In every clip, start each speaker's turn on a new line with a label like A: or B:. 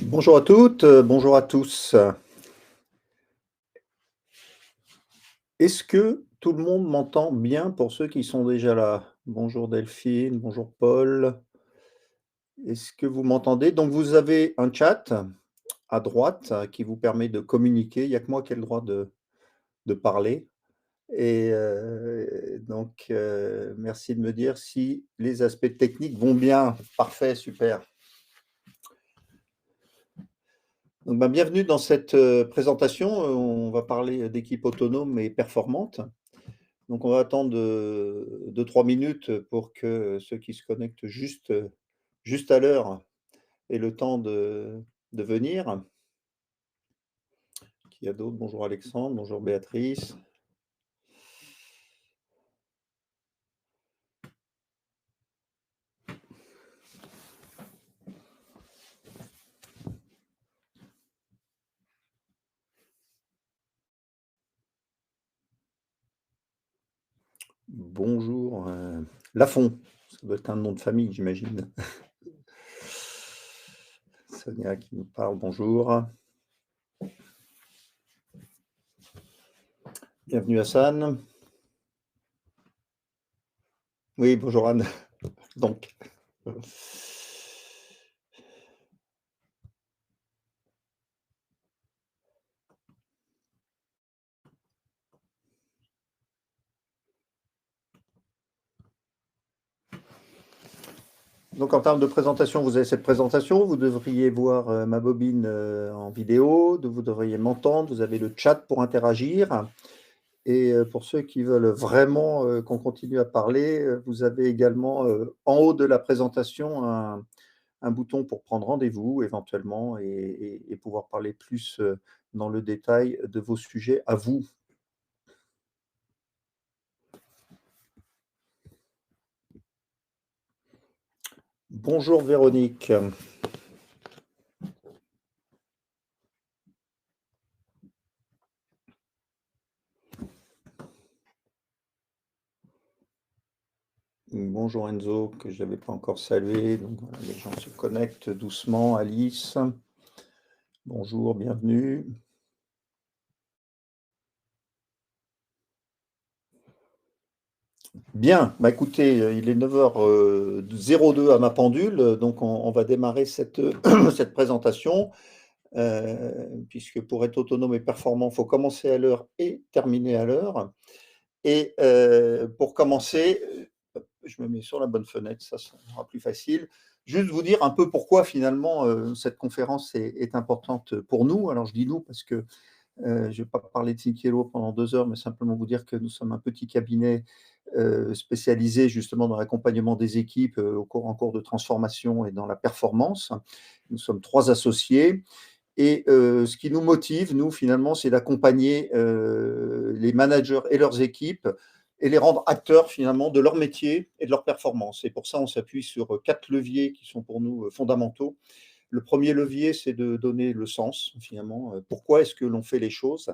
A: Bonjour à toutes, bonjour à tous. Est-ce que tout le monde m'entend bien pour ceux qui sont déjà là? Bonjour Delphine, bonjour Paul. Est-ce que vous m'entendez? Donc vous avez un chat à droite qui vous permet de communiquer. Il n'y a que moi qui ai le droit de parler et merci de me dire si les aspects techniques vont bien. Parfait, super. Donc bienvenue dans cette, présentation. On va parler d'équipe autonome et performante. Donc on va attendre, 2-3 minutes pour que ceux qui se connectent juste à l'heure aient le temps de venir. Qui y a d'autres? Bonjour Alexandre, bonjour Béatrice. Bonjour, Lafont, ça doit être un nom de famille, j'imagine. Sonia qui nous parle, bonjour. Bienvenue Hassan. Oui, bonjour Anne. Donc, en termes de présentation, vous avez cette présentation, vous devriez voir, ma bobine, en vidéo, vous devriez m'entendre, vous avez le chat pour interagir. Et pour ceux qui veulent vraiment, qu'on continue à parler, vous avez également, en haut de la présentation un bouton pour prendre rendez-vous éventuellement et pouvoir parler plus, dans le détail de vos sujets à vous. Bonjour Véronique. Bonjour Enzo, que je n'avais pas encore salué. Donc voilà, les gens se connectent doucement. Alice, bonjour, bienvenue. Bien, bah écoutez, il est 9h02 à ma pendule, donc on va démarrer cette, cette présentation, puisque pour être autonome et performant, il faut commencer à l'heure et terminer à l'heure. Et pour commencer, je me mets sur la bonne fenêtre, ça sera plus facile. Juste vous dire un peu pourquoi finalement cette conférence est importante pour nous. Alors je dis nous parce que je ne vais pas parler de Sinkielo pendant 2 heures, mais simplement vous dire que nous sommes un petit cabinet spécialisé justement dans l'accompagnement des équipes en cours de transformation et dans la performance. Nous sommes 3 associés. Et ce qui nous motive, nous, finalement, c'est d'accompagner les managers et leurs équipes et les rendre acteurs, finalement, de leur métier et de leur performance. Et pour ça, on s'appuie sur 4 leviers qui sont pour nous fondamentaux. Le premier levier, c'est de donner le sens, finalement. Pourquoi est-ce que l'on fait les choses?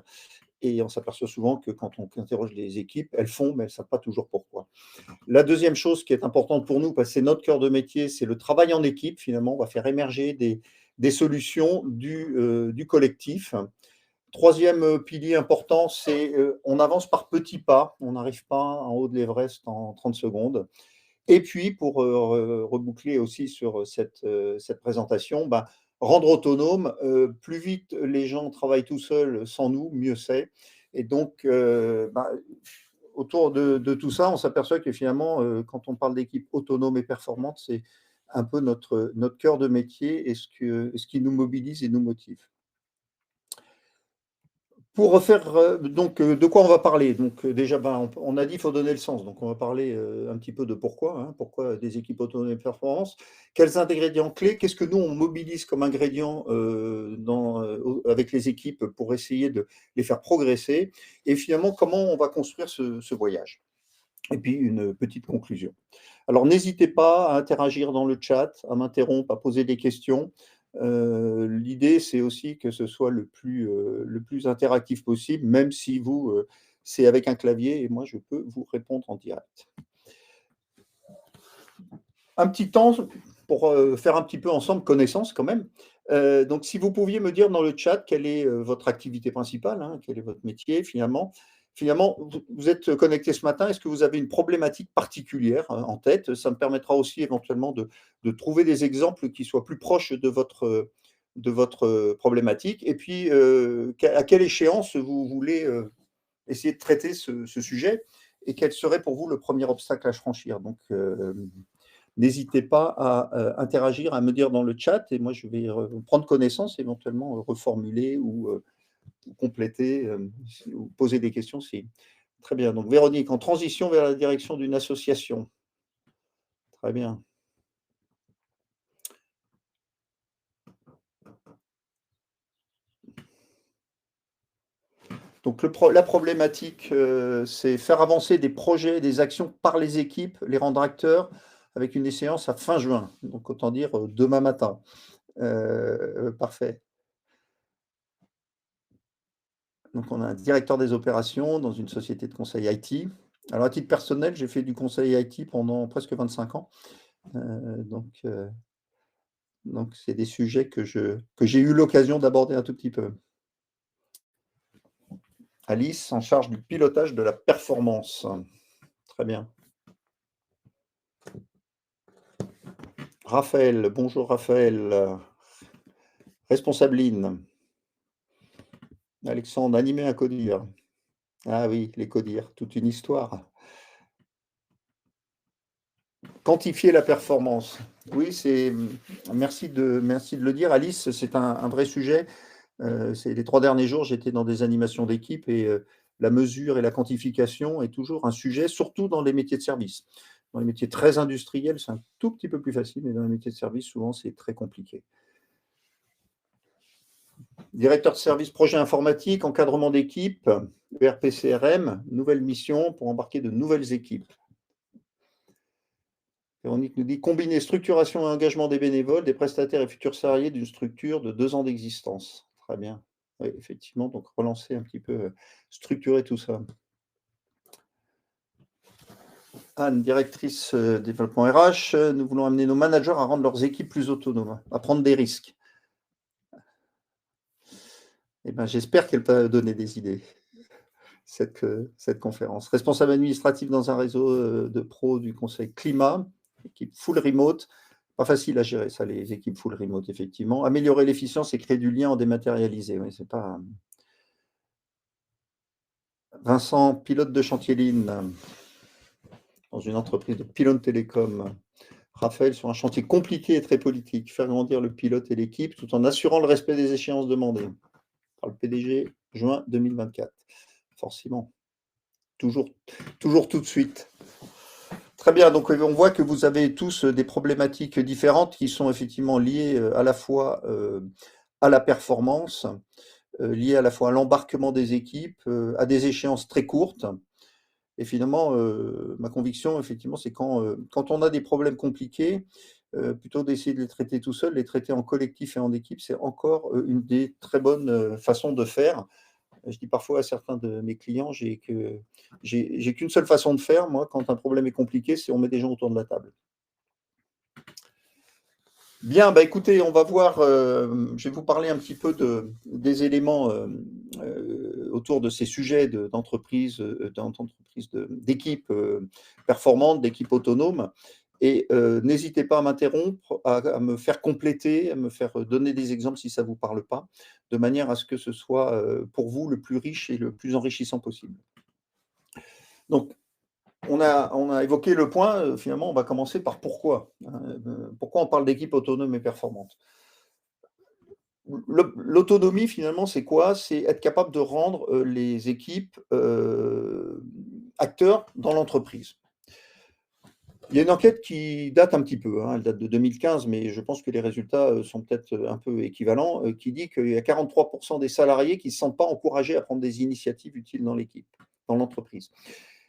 A: Et on s'aperçoit souvent que quand on interroge les équipes, elles font, mais elles ne savent pas toujours pourquoi. La deuxième chose qui est importante pour nous, parce que c'est notre cœur de métier, c'est le travail en équipe. Finalement, on va faire émerger des solutions du collectif. Troisième pilier important, c'est on avance par petits pas. On n'arrive pas en haut de l'Everest en 30 secondes. Et puis, pour reboucler aussi sur cette présentation, bah, rendre autonome, plus vite les gens travaillent tout seuls sans nous, mieux c'est. Et donc, autour de tout ça, on s'aperçoit que finalement, quand on parle d'équipe autonome et performante, c'est un peu notre cœur de métier et ce qui nous mobilise et nous motive. Pour refaire, de quoi on va parler? Donc, déjà, on a dit qu'il faut donner le sens. Donc, on va parler un petit peu de pourquoi, hein, pourquoi des équipes autonomes et performance. Quels ingrédients clés? Qu'est-ce que nous, on mobilise comme ingrédients avec les équipes pour essayer de les faire progresser? Et finalement, comment on va construire ce voyage? Et puis, une petite conclusion. Alors, n'hésitez pas à interagir dans le chat, à m'interrompre, à poser des questions. L'idée, c'est aussi que ce soit le plus interactif possible, même si vous, c'est avec un clavier et moi, je peux vous répondre en direct. Un petit temps pour faire un petit peu ensemble connaissance quand même. Donc si vous pouviez me dire dans le chat quelle est, votre activité principale, hein, quel est votre métier finalement? Finalement, vous êtes connecté ce matin, est-ce que vous avez une problématique particulière, en tête? Ça me permettra aussi éventuellement de trouver des exemples qui soient plus proches de votre, problématique et puis, à quelle échéance vous voulez, essayer de traiter ce sujet et quel serait pour vous le premier obstacle à franchir? Donc, n'hésitez pas à interagir, à me dire dans le chat et moi je vais prendre connaissance, éventuellement reformuler ou compléter ou poser des questions. Si... Très bien. Donc, Véronique, en transition vers la direction d'une association. Très bien. Donc, la problématique, c'est faire avancer des projets, des actions par les équipes, les rendre acteurs avec une échéance à fin juin. Donc, autant dire demain matin. Parfait. Donc, on a un directeur des opérations dans une société de conseil IT. Alors, à titre personnel, j'ai fait du conseil IT pendant presque 25 ans. Donc, c'est des sujets que j'ai eu l'occasion d'aborder un tout petit peu. Alice, en charge du pilotage de la performance. Très bien. Raphaël, bonjour Raphaël. Responsable IN. Alexandre, animé à Codir. Ah oui, les Codir, toute une histoire. Quantifier la performance. Oui, merci de le dire. Alice, c'est un vrai sujet. C'est les 3 derniers jours, j'étais dans des animations d'équipe et la mesure et la quantification est toujours un sujet, surtout dans les métiers de service. Dans les métiers très industriels, c'est un tout petit peu plus facile, mais dans les métiers de service, souvent, c'est très compliqué. Directeur de service projet informatique, encadrement d'équipe, ERP CRM, nouvelle mission pour embarquer de nouvelles équipes. Véronique nous dit combiner structuration et engagement des bénévoles, des prestataires et futurs salariés d'une structure de 2 ans d'existence. Très bien. Oui, effectivement, donc relancer un petit peu, structurer tout ça. Anne, directrice développement RH, nous voulons amener nos managers à rendre leurs équipes plus autonomes, à prendre des risques. Eh ben, j'espère qu'elle peut donner des idées, cette conférence. Responsable administratif dans un réseau de pros du conseil climat, équipe full remote. Pas facile à gérer, ça, les équipes full remote, effectivement. Améliorer l'efficience et créer du lien en dématérialisé. Oui, c'est pas. Vincent, pilote de chantier Lean dans une entreprise de pylônes télécom. Raphaël, sur un chantier compliqué et très politique, faire grandir le pilote et l'équipe tout en assurant le respect des échéances demandées. Par le PDG, juin 2024. Forcément. Toujours tout de suite. Très bien, donc on voit que vous avez tous des problématiques différentes qui sont effectivement liées à la fois à la performance, liées à la fois à l'embarquement des équipes, à des échéances très courtes. Et finalement, ma conviction, effectivement, c'est quand on a des problèmes compliqués, plutôt d'essayer de les traiter tout seul, les traiter en collectif et en équipe, c'est encore une des très bonnes façons de faire. Je dis parfois à certains de mes clients, j'ai qu'une seule façon de faire, moi, quand un problème est compliqué, c'est on met des gens autour de la table. Bien, bah écoutez, on va voir, je vais vous parler un petit peu des éléments autour de ces sujets d'entreprise, d'équipes performantes, d'équipes autonomes. Et n'hésitez pas à m'interrompre, à me faire compléter, à me faire donner des exemples si ça ne vous parle pas, de manière à ce que ce soit pour vous le plus riche et le plus enrichissant possible. Donc, on a évoqué le point, finalement, on va commencer par pourquoi. Pourquoi on parle d'équipe autonome et performante. L'autonomie, finalement, c'est quoi? C'est être capable de rendre les équipes acteurs dans l'entreprise. Il y a une enquête qui date un petit peu, hein, elle date de 2015, mais je pense que les résultats sont peut-être un peu équivalents, qui dit qu'il y a 43% des salariés qui ne se sentent pas encouragés à prendre des initiatives utiles dans l'équipe, dans l'entreprise.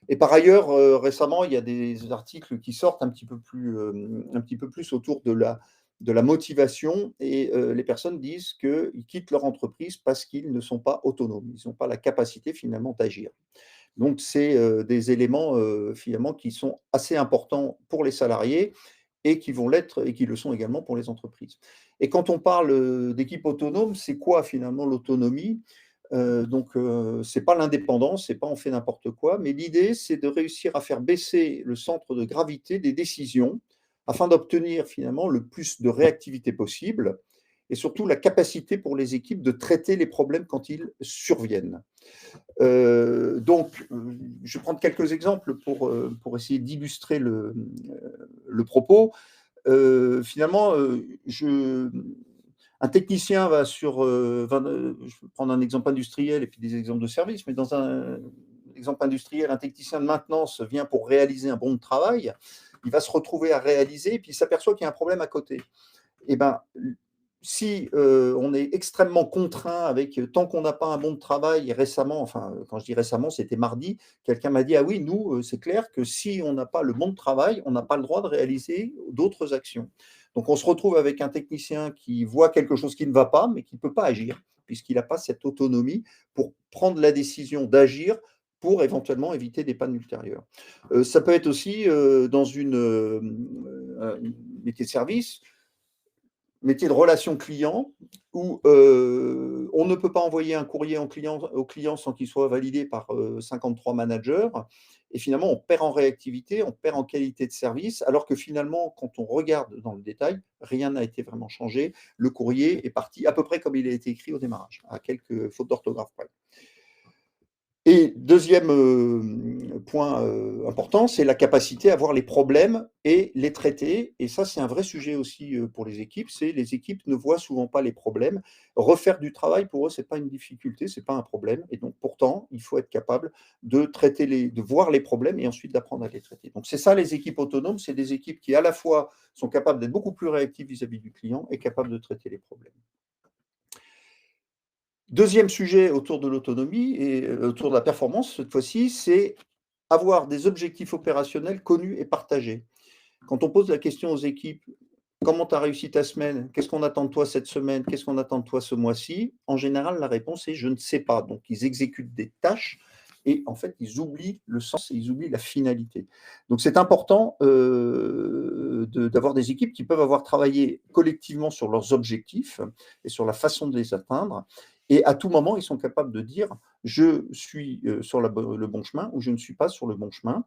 A: Et par ailleurs, récemment, il y a des articles qui sortent un petit peu plus autour de la motivation et les personnes disent qu'ils quittent leur entreprise parce qu'ils ne sont pas autonomes. Ils n'ont pas la capacité finalement d'agir. Donc c'est des éléments finalement qui sont assez importants pour les salariés et qui vont l'être et qui le sont également pour les entreprises. Et quand on parle d'équipe autonome, c'est quoi finalement l'autonomie? C'est pas l'indépendance, c'est pas on fait n'importe quoi, mais l'idée, c'est de réussir à faire baisser le centre de gravité des décisions afin d'obtenir finalement le plus de réactivité possible et surtout la capacité pour les équipes de traiter les problèmes quand ils surviennent. Je vais prendre quelques exemples pour essayer d'illustrer le propos. Finalement, un technicien va je vais prendre un exemple industriel et puis des exemples de service, mais dans un exemple industriel, un technicien de maintenance vient pour réaliser un bon de travail, il va se retrouver à réaliser, et puis il s'aperçoit qu'il y a un problème à côté. Et ben, si on est extrêmement contraint avec tant qu'on n'a pas un bon de travail, récemment, enfin, quand je dis récemment, c'était mardi, quelqu'un m'a dit: ah oui, nous, c'est clair que si on n'a pas le bon de travail, on n'a pas le droit de réaliser d'autres actions. Donc, on se retrouve avec un technicien qui voit quelque chose qui ne va pas, mais qui ne peut pas agir, puisqu'il n'a pas cette autonomie pour prendre la décision d'agir pour éventuellement éviter des pannes ultérieures. Ça peut être aussi dans un métier de service, métier de relation client, où on ne peut pas envoyer un courrier au client sans qu'il soit validé par 53 managers. Et finalement, on perd en réactivité, on perd en qualité de service, alors que finalement, quand on regarde dans le détail, rien n'a été vraiment changé. Le courrier est parti à peu près comme il a été écrit au démarrage, à quelques fautes d'orthographe près. Et deuxième point important, c'est la capacité à voir les problèmes et les traiter. Et ça, c'est un vrai sujet aussi pour les équipes. C'est les équipes ne voient souvent pas les problèmes. Refaire du travail, pour eux, c'est pas une difficulté, c'est pas un problème. Et donc, pourtant, il faut être capable de voir les problèmes et ensuite d'apprendre à les traiter. Donc, c'est ça les équipes autonomes. C'est des équipes qui, à la fois, sont capables d'être beaucoup plus réactives vis-à-vis du client et capables de traiter les problèmes. Deuxième sujet autour de l'autonomie et autour de la performance, cette fois-ci, c'est avoir des objectifs opérationnels connus et partagés. Quand on pose la question aux équipes, comment tu as réussi ta semaine? Qu'est-ce qu'on attend de toi cette semaine? Qu'est-ce qu'on attend de toi ce mois-ci? En général, la réponse est je ne sais pas. Donc, ils exécutent des tâches et en fait, ils oublient le sens et ils oublient la finalité. Donc, c'est important d'avoir des équipes qui peuvent avoir travaillé collectivement sur leurs objectifs et sur la façon de les atteindre. Et à tout moment, ils sont capables de dire je suis sur le bon chemin ou je ne suis pas sur le bon chemin.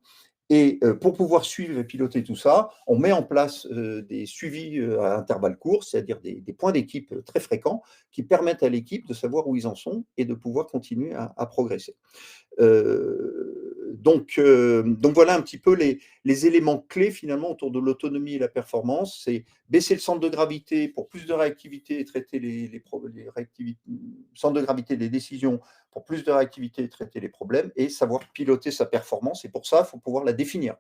A: Et pour pouvoir suivre et piloter tout ça, on met en place des suivis à intervalles courts, c'est-à-dire des points d'équipe très fréquents qui permettent à l'équipe de savoir où ils en sont et de pouvoir continuer à progresser. Donc voilà un petit peu les éléments clés finalement autour de l'autonomie et la performance. C'est baisser le centre de gravité pour plus de réactivité et traiter les centres de gravité des décisions pour plus de réactivité et traiter les problèmes et savoir piloter sa performance. Et pour ça, il faut pouvoir la définir.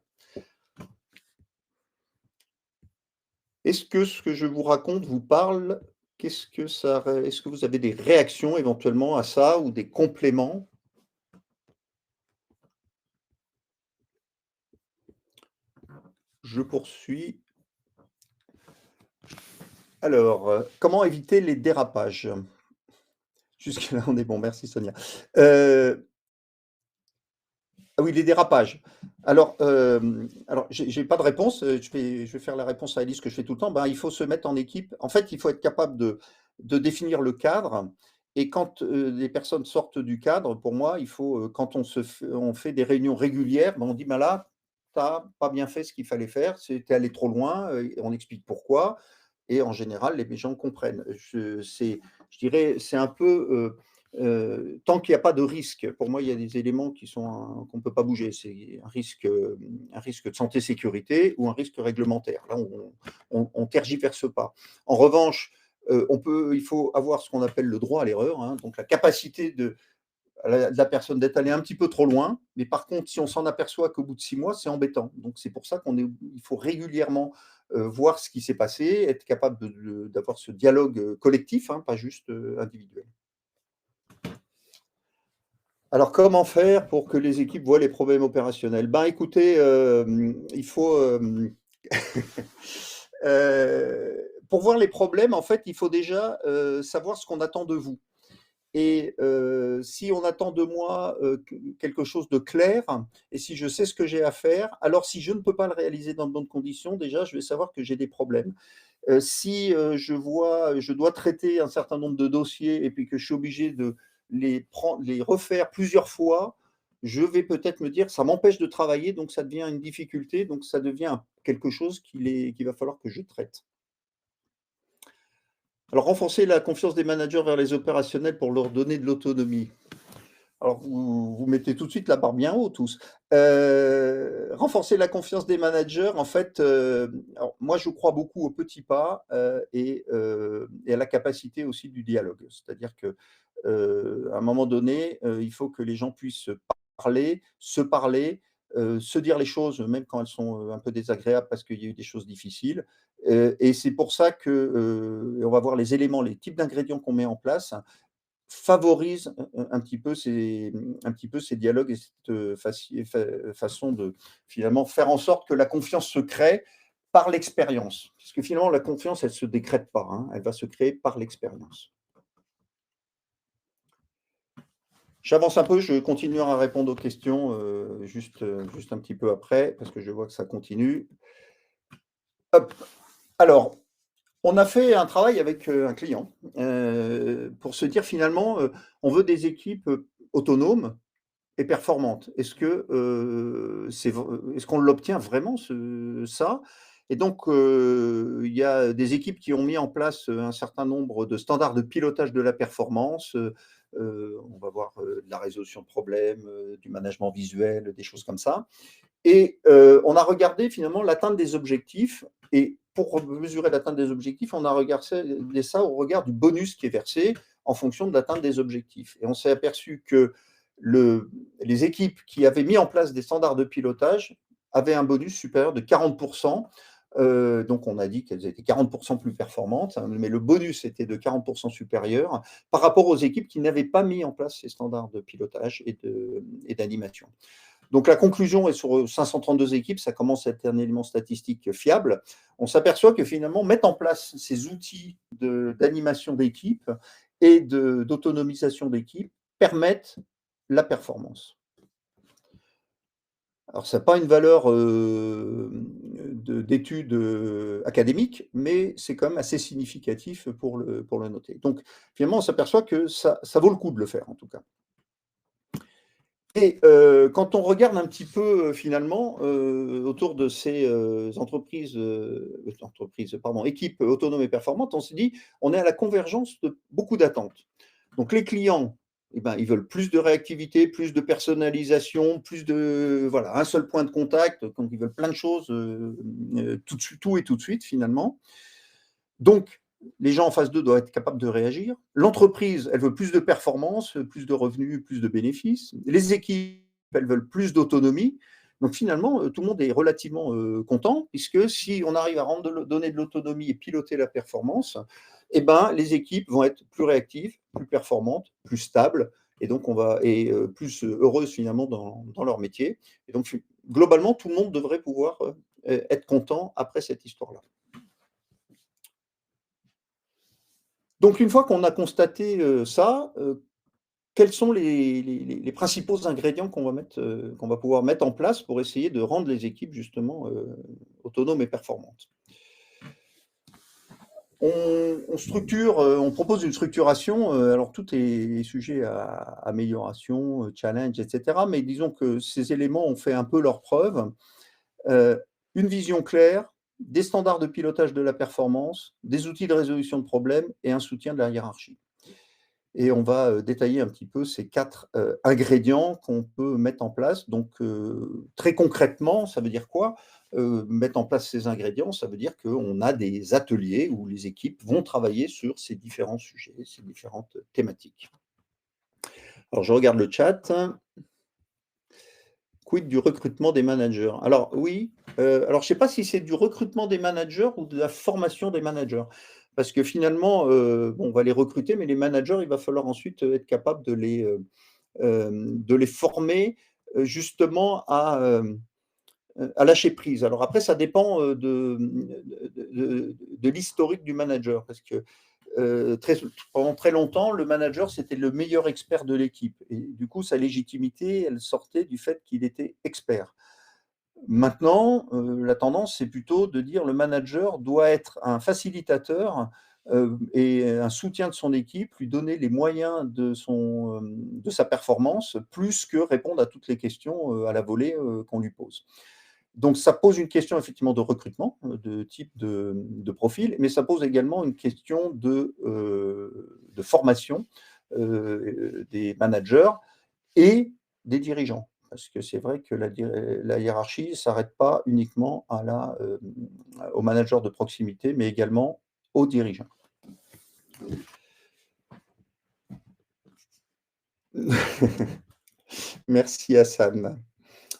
A: Est-ce que ce que je vous raconte vous parle? Est-ce que vous avez des réactions éventuellement à ça ou des compléments? Je poursuis. Alors, comment éviter les dérapages? Jusque-là, on est bon, merci Sonia. Ah oui, les dérapages. Alors j'ai pas de réponse, je vais faire la réponse à Alice que je fais tout le temps. Ben, il faut se mettre en équipe. En fait, il faut être capable de définir le cadre et quand, les personnes sortent du cadre, pour moi, il faut, quand on fait des réunions régulières, ben, on dit: «Ben là, tu as pas bien fait ce qu'il fallait faire, tu es allé trop loin», et on explique pourquoi et en général, les gens comprennent. Je dirais, c'est un peu, tant qu'il n'y a pas de risque, pour moi, il y a des éléments qu'on ne peut pas bouger. C'est un risque de santé-sécurité ou un risque réglementaire. Là, on ne tergiverse pas. En revanche, il faut avoir ce qu'on appelle le droit à l'erreur, hein, donc la capacité de la personne d'être allée un petit peu trop loin. Mais par contre, si on s'en aperçoit qu'au bout de 6 mois, c'est embêtant. Donc c'est pour ça il faut régulièrement voir ce qui s'est passé, être capable d'avoir ce dialogue collectif, hein, pas juste individuel. Alors, comment faire pour que les équipes voient les problèmes opérationnels? Ben, écoutez, il faut, pour voir les problèmes, en fait, il faut déjà, savoir ce qu'on attend de vous Et si on attend de moi quelque chose de clair, et si je sais ce que j'ai à faire, alors si je ne peux pas le réaliser dans de bonnes conditions, déjà, je vais savoir que j'ai des problèmes. Si je dois traiter un certain nombre de dossiers et puis que je suis obligé de les refaire plusieurs fois, je vais peut-être me dire, ça m'empêche de travailler, donc ça devient une difficulté, donc ça devient quelque chose qu'il va falloir que je traite. Alors, renforcer la confiance des managers vers les opérationnels pour leur donner de l'autonomie. Alors, vous mettez tout de suite la barre bien haut tous. Renforcer la confiance des managers, en fait, alors moi je crois beaucoup aux petits pas, et à la capacité aussi du dialogue. C'est-à-dire que, à un moment donné, il faut que les gens puissent parler, se dire les choses, même quand elles sont, un peu désagréables parce qu'il y a eu des choses difficiles. Et c'est pour ça que, on va voir les éléments, les types d'ingrédients qu'on met en place favorise un petit peu ces dialogues et cette, façon de finalement faire en sorte que la confiance se crée par l'expérience. Parce que finalement la confiance, elle ne se décrète pas, hein, elle va se créer par l'expérience. J'avance un peu, je continuerai à répondre aux questions, juste un petit peu après, parce que je vois que ça continue. Hop, alors, on a fait un travail avec, un client, pour se dire finalement, on veut des équipes, autonomes et performante. Est-ce qu'on l'obtient vraiment ça? Et donc, il y a des équipes qui ont mis en place, un certain nombre de standards de pilotage de la performance, on va voir, de la résolution de problèmes, du management visuel, des choses comme ça. Et on a regardé finalement l'atteinte des objectifs, et pour mesurer l'atteinte des objectifs, on a regardé ça au regard du bonus qui est versé en fonction de l'atteinte des objectifs. Et on s'est aperçu que les équipes qui avaient mis en place des standards de pilotage avaient un bonus supérieur de 40. Donc on a dit qu'elles étaient 40 plus performantes, hein, mais le bonus était de 40 supérieur par rapport aux équipes qui n'avaient pas mis en place ces standards de pilotage et d'animation. Donc la conclusion est sur 532 équipes, ça commence à être un élément statistique fiable. On s'aperçoit que finalement, mettre en place ces outils d'animation d'équipe et d'autonomisation d'équipe permettent la performance. Alors, ça n'a pas une valeur d'étude académique, mais c'est quand même assez significatif pour le noter. Donc, finalement, on s'aperçoit que ça vaut le coup de le faire, en tout cas. Et quand on regarde un petit peu, finalement, autour de ces équipes autonomes et performantes, on s'est dit, on est à la convergence de beaucoup d'attentes. Donc les clients, eh ben, ils veulent plus de réactivité, plus de personnalisation, plus de voilà, un seul point de contact, donc ils veulent plein de choses, tout de suite, tout et tout de suite, finalement. Donc, les gens en face d'eux doivent être capables de réagir. L'entreprise, elle veut plus de performance, plus de revenus, plus de bénéfices. Les équipes, elles veulent plus d'autonomie. Donc finalement, tout le monde est relativement content, puisque si on arrive à donner de l'autonomie et piloter la performance, eh ben, les équipes vont être plus réactives, plus performantes, plus stables, et donc plus heureuses finalement dans leur métier. Et donc globalement, tout le monde devrait pouvoir être content après cette histoire-là. Donc une fois qu'on a constaté, ça, quels sont les principaux ingrédients qu'on va pouvoir mettre en place pour essayer de rendre les équipes justement, autonomes et performantes? On propose une structuration, alors tout est sujet à amélioration, challenge et cetera, mais disons que ces éléments ont fait un peu leurs preuves. Une vision claire, des standards de pilotage de la performance, des outils de résolution de problèmes et un soutien de la hiérarchie. Et on va, détailler un petit peu ces 4 ingrédients qu'on peut mettre en place. Donc, très concrètement, ça veut dire quoi? Mettre en place ces ingrédients, ça veut dire qu'on a des ateliers où les équipes vont travailler sur ces différents sujets, ces différentes thématiques. Alors je regarde le chat. Quid du recrutement des managers? Alors oui, alors je ne sais pas si c'est du recrutement des managers ou de la formation des managers. Parce que finalement, bon, on va les recruter, mais les managers, il va falloir ensuite, être capable de les former, justement à lâcher prise. Alors après, ça dépend, de l'historique du manager parce que, pendant très longtemps, le manager, c'était le meilleur expert de l'équipe. Et du coup, sa légitimité, elle sortait du fait qu'il était expert. Maintenant, la tendance, c'est plutôt de dire le manager doit être un facilitateur et un soutien de son équipe, lui donner les moyens de sa performance, plus que répondre à toutes les questions à la volée qu'on lui pose. Donc, ça pose une question effectivement de recrutement, de type de profil, mais ça pose également une question de formation des managers et des dirigeants. Parce que c'est vrai que la hiérarchie ne s'arrête pas uniquement au manager de proximité, mais également aux dirigeants. Merci Hassan,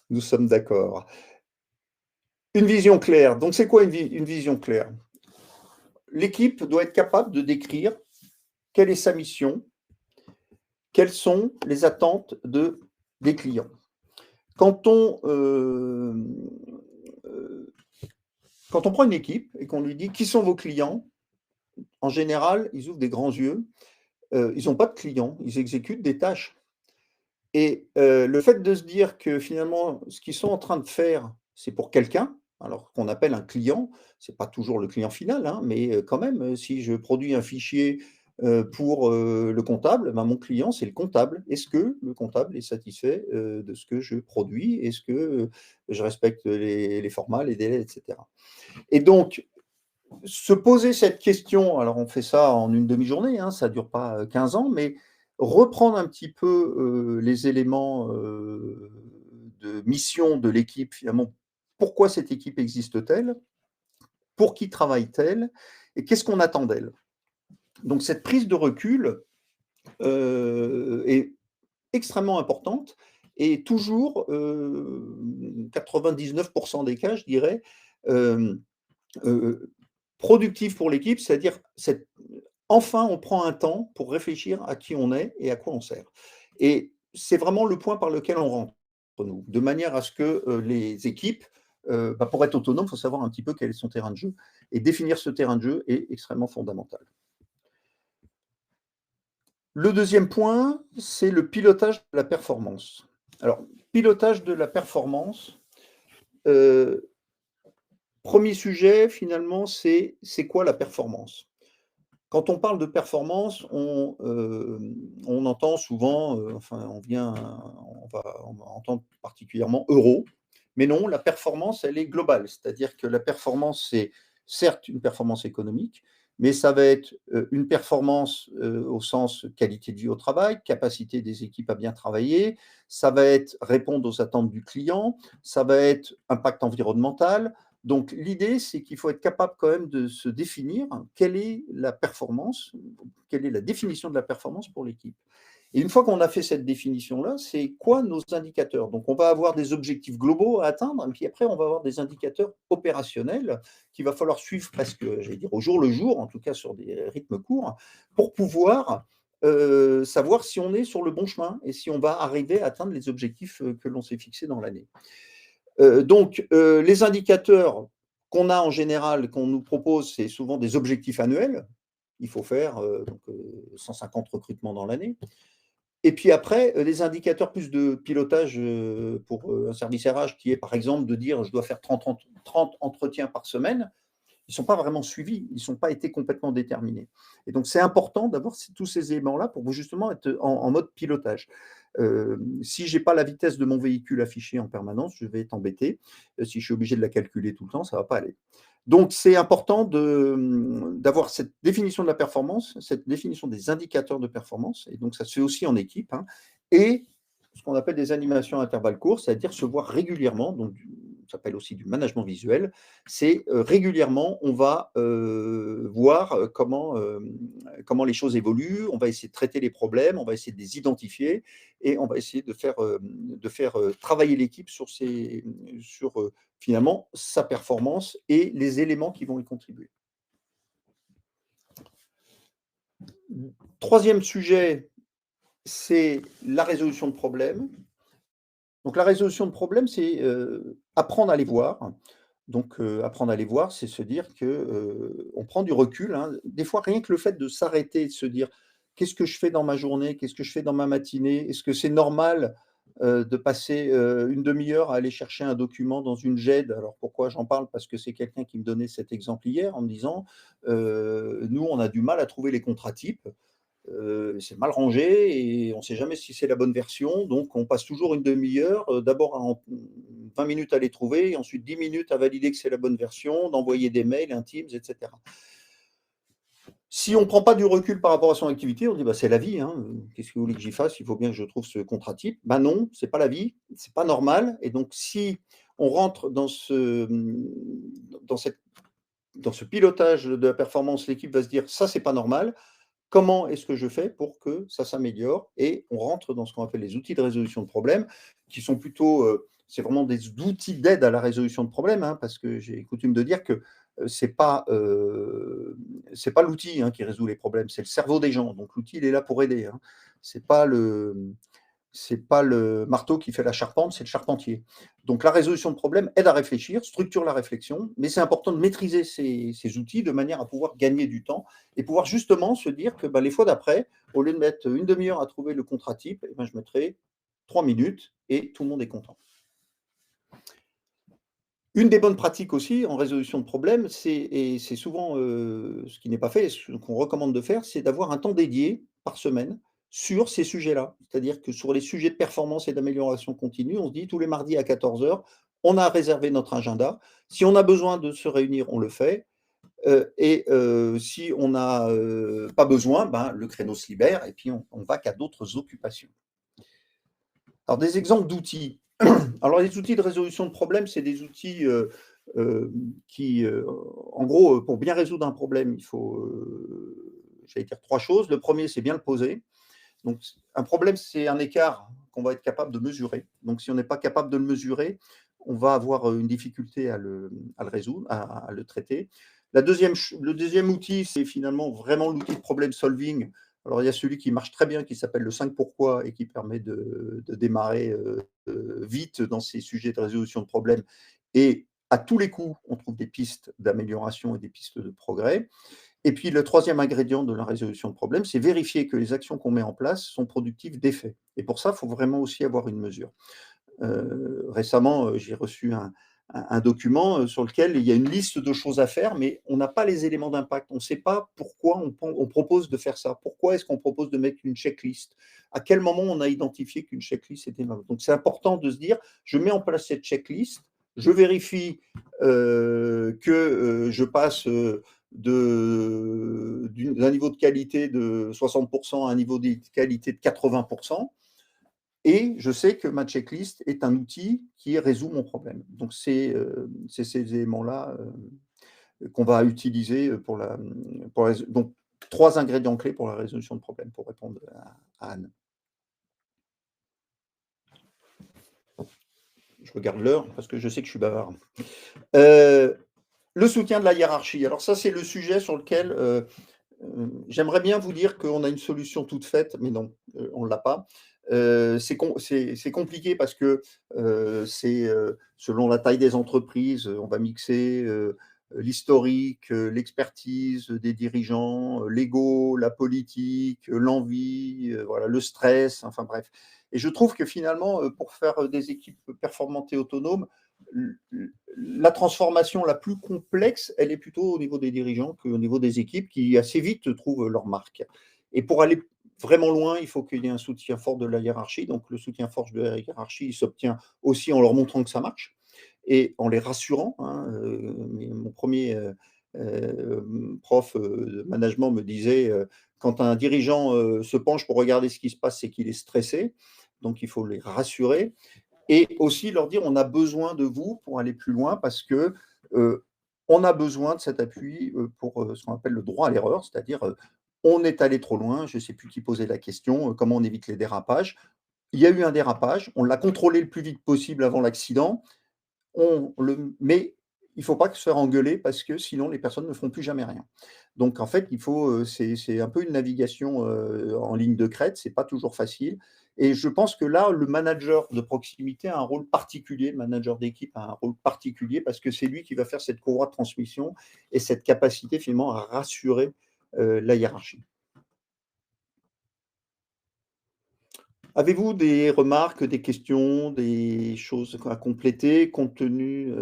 A: nous sommes d'accord. Une vision claire. Donc c'est quoi une vision claire? L'équipe doit être capable de décrire quelle est sa mission, quelles sont les attentes des clients. Quand on, quand on prend une équipe et qu'on lui dit qui sont vos clients, en général, ils ouvrent des grands yeux. Ils n'ont pas de clients, ils exécutent des tâches. Et le fait de se dire que finalement, ce qu'ils sont en train de faire, c'est pour quelqu'un, alors qu'on appelle un client, ce n'est pas toujours le client final, hein, mais quand même, si je produis un fichier pour le comptable, ben, mon client, c'est le comptable. Est-ce que le comptable est satisfait de ce que je produis? Est-ce que je respecte les formats, les délais, etc. Et donc, se poser cette question, alors on fait ça en une demi-journée, hein, ça ne dure pas 15 ans, mais reprendre un petit peu les éléments de mission de l'équipe, finalement, pourquoi cette équipe existe-t-elle, pour qui travaille-t-elle, et qu'est-ce qu'on attend d'elle. Donc cette prise de recul est extrêmement importante et toujours, 99% des cas, je dirais, euh, euh, productif pour l'équipe, c'est-à-dire enfin on prend un temps pour réfléchir à qui on est et à quoi on sert. Et c'est vraiment le point par lequel on rentre, nous, de manière à ce que les équipes, pour être autonomes, il faut savoir un petit peu quel est son terrain de jeu. Et définir ce terrain de jeu est extrêmement fondamental. Le deuxième point, c'est le pilotage de la performance. Alors, pilotage de la performance, premier sujet, finalement, c'est quoi la performance? Quand on parle de performance, on entend souvent, enfin, on va entendre particulièrement euro, mais non, la performance, elle est globale. C'est-à-dire que la performance, c'est certes une performance économique, mais ça va être une performance au sens qualité de vie au travail, capacité des équipes à bien travailler, ça va être répondre aux attentes du client, ça va être impact environnemental, donc l'idée, c'est qu'il faut être capable quand même de se définir quelle est la performance, quelle est la définition de la performance pour l'équipe. Et une fois qu'on a fait cette définition-là, c'est quoi nos indicateurs? Donc on va avoir des objectifs globaux à atteindre, et puis après on va avoir des indicateurs opérationnels qu'il va falloir suivre presque, j'allais dire, au jour le jour, en tout cas sur des rythmes courts, pour pouvoir savoir si on est sur le bon chemin et si on va arriver à atteindre les objectifs que l'on s'est fixés dans l'année. Donc, les indicateurs qu'on a en général, qu'on nous propose, c'est souvent des objectifs annuels. Il faut faire 150 recrutements dans l'année. Et puis après, les indicateurs plus de pilotage pour un service RH qui est par exemple de dire je dois faire 30 entretiens par semaine, ils ne sont pas vraiment suivis, ils ne sont pas été complètement déterminés. Et donc, c'est important d'avoir tous ces éléments-là pour justement être en mode pilotage. Si je n'ai pas la vitesse de mon véhicule affichée en permanence, je vais être embêté. Si je suis obligé de la calculer tout le temps, ça ne va pas aller. Donc, c'est important d'avoir cette définition de la performance, cette définition des indicateurs de performance, et donc ça se fait aussi en équipe, hein, et ce qu'on appelle des animations à intervalles courts, c'est-à-dire se voir régulièrement, donc ça s'appelle aussi du management visuel, c'est régulièrement, on va voir comment les choses évoluent, on va essayer de traiter les problèmes, on va essayer de les identifier et on va essayer de faire travailler l'équipe sur finalement sa performance et les éléments qui vont y contribuer. Troisième sujet, c'est la résolution de problèmes. Donc la résolution de problèmes, c'est apprendre à les voir, Donc, apprendre à les voir, c'est se dire que, on prend du recul, hein. Des fois, rien que le fait de s'arrêter et de se dire: «Qu'est-ce que je fais dans ma journée? Qu'est-ce que je fais dans ma matinée? Est-ce que c'est normal, de passer, 1/2 heure à aller chercher un document dans une GED?» Alors pourquoi j'en parle? Parce que c'est quelqu'un qui me donnait cet exemple hier en me disant: «Nous, on a du mal à trouver les contrats types. C'est mal rangé et on ne sait jamais si c'est la bonne version, donc on passe toujours 1/2 heure, d'abord à en 20 minutes à les trouver et ensuite 10 minutes à valider que c'est la bonne version, d'envoyer des mails, un Teams et cetera. Si on ne prend pas du recul par rapport à son activité, on dit: «Bah, c'est la vie, hein, qu'est-ce que vous voulez que j'y fasse? Il faut bien que je trouve ce contrat type». Bah, non, c'est pas la vie, c'est pas normal et donc si on rentre dans cette dans ce pilotage de la performance, l'équipe va se dire: «Ça, c'est pas normal. Comment est-ce que je fais pour que ça s'améliore?» Et on rentre dans ce qu'on appelle les outils de résolution de problèmes, qui sont plutôt, c'est vraiment des outils d'aide à la résolution de problèmes, hein, parce que j'ai coutume de dire que, c'est pas l'outil, hein, qui résout les problèmes, c'est le cerveau des gens. Donc l'outil, il est là pour aider, hein. C'est pas le c'est pas le marteau qui fait la charpente, c'est le charpentier. Donc la résolution de problèmes aide à réfléchir, structure la réflexion, mais c'est important de maîtriser ces outils de manière à pouvoir gagner du temps et pouvoir justement se dire que, bah, les fois d'après, au lieu de mettre 1/2 heure à trouver le contrat type, eh ben, je mettrai 3 minutes et tout le monde est content. Une des bonnes pratiques aussi en résolution de problèmes, c'est souvent, ce qui n'est pas fait, ce qu'on recommande de faire, c'est d'avoir un temps dédié par semaine sur ces sujets-là. C'est-à-dire que sur les sujets de performance et d'amélioration continue, on se dit tous les mardis à 14 heures, on a réservé notre agenda. Si on a besoin de se réunir, on le fait, si on n'a, pas besoin, ben, le créneau se libère et puis on va qu'à d'autres occupations. Alors des exemples d'outils. Alors les outils de résolution de problèmes, c'est des outils, qui, en gros, pour bien résoudre un problème, il faut, j'allais dire 3 choses. Le premier, c'est bien le poser. Donc un problème, c'est un écart qu'on va être capable de mesurer. Donc si on n'est pas capable de le mesurer, on va avoir, une difficulté à le résoudre, à le traiter. Le deuxième outil, c'est finalement vraiment l'outil de problem solving. Alors il y a celui qui marche très bien, qui s'appelle le 5 pourquoi et qui permet de démarrer, vite dans ces sujets de résolution de problèmes et à tous les coups, on trouve des pistes d'amélioration et des pistes de progrès. Et puis le troisième ingrédient de la résolution de problème, c'est vérifier que les actions qu'on met en place sont productives d'effet. Et pour ça, il faut vraiment aussi avoir une mesure. Récemment, j'ai reçu un document, sur lequel il y a une liste de choses à faire, mais on n'a pas les éléments d'impact. On ne sait pas pourquoi on propose de faire ça. Pourquoi est-ce qu'on propose de mettre une checklist? À quel moment on a identifié qu'une checklist était mal? Donc c'est important de se dire: «Je mets en place cette checklist, je vérifie, que, je passe, d'un niveau de qualité de 60 à un niveau de qualité de 80 et je sais que ma checklist est un outil qui résout mon problème. Donc c'est ces éléments-là, qu'on va utiliser, pour la donc 3 ingrédients clés pour la résolution de problème, pour répondre à Anne. Je regarde l'heure parce que je sais que je suis bavard. Heu, le soutien de la hiérarchie. Alors ça, c'est le sujet sur lequel, j'aimerais bien vous dire qu'on a une solution toute faite, mais non, on ne l'a pas. C'est compliqué parce que, selon la taille des entreprises, on va mixer, l'historique, l'expertise des dirigeants, l'ego, la politique, l'envie, voilà, le stress, enfin bref. Et je trouve que finalement, pour faire, des équipes performantes et autonomes, la transformation la plus complexe, elle est plutôt au niveau des dirigeants qu'au niveau des équipes qui assez vite trouvent leur marque. Et pour aller vraiment loin, il faut qu'il y ait un soutien fort de la hiérarchie. Donc le soutien fort de la hiérarchie, il s'obtient aussi en leur montrant que ça marche et en les rassurant, hein. Mon premier prof de management me disait, quand un dirigeant se penche pour regarder ce qui se passe, c'est qu'il est stressé. Donc il faut les rassurer et aussi leur dire: «On a besoin de vous pour aller plus loin parce que, heu, on a besoin de cet appui, pour, ce qu'on appelle le droit à l'erreur». C'est-à-dire, on est allé trop loin, je ne sais plus qui posait la question, comment on évite les dérapages. Il y a eu un dérapage, on l'a contrôlé le plus vite possible avant l'accident, mais il ne faut pas se faire engueuler parce que sinon les personnes ne feront plus jamais rien. Donc en fait, il faut, c'est un peu une navigation, en ligne de crête, c'est pas toujours facile Et je pense que là, le manager de proximité a un rôle particulier, le manager d'équipe a un rôle particulier parce que c'est lui qui va faire cette courroie de transmission et cette capacité finalement à rassurer la hiérarchie. Avez-vous des remarques, des questions, des choses à compléter compte tenu,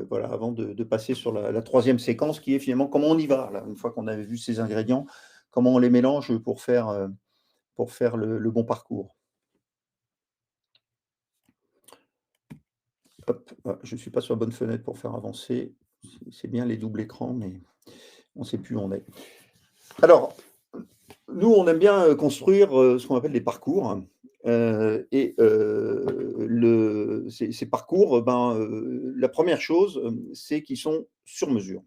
A: voilà, avant de passer sur la 3e séquence qui est finalement comment on y va là, une fois qu'on avait vu ces ingrédients, comment on les mélange pour faire le bon parcours? Hop, ah, je ne suis pas sur la bonne fenêtre pour faire avancer. C'est bien les doubles écrans, mais on ne sait plus où on est. Alors, nous, on aime bien, construire, ce qu'on appelle des parcours, et ces parcours, ben, la première chose, c'est qu'ils sont sur mesure.